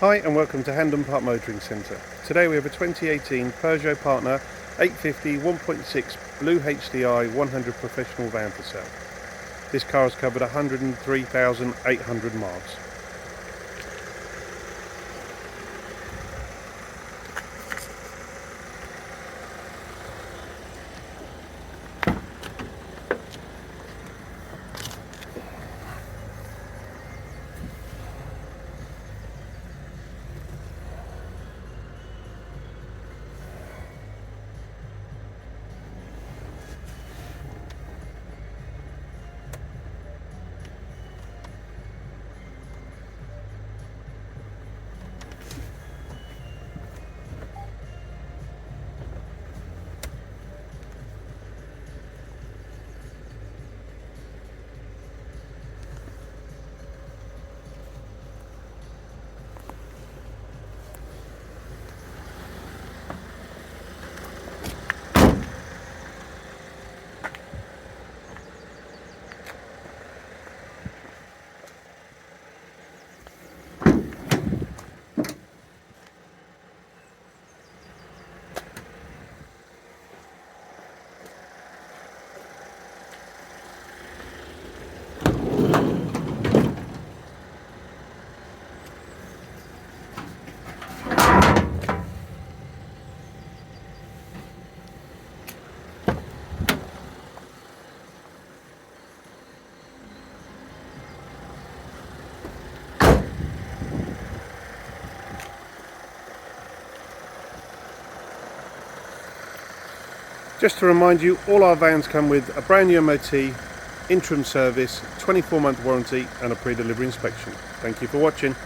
Hi and welcome to Hampden Park Motoring Centre. Today we have a 2018 Peugeot Partner 850 1.6 BlueHDi 100 professional van for sale. This car has covered 103,800 miles. Just to remind you, all our vans come with a brand new MOT, interim service, 24-month warranty and a pre-delivery inspection. Thank you for watching.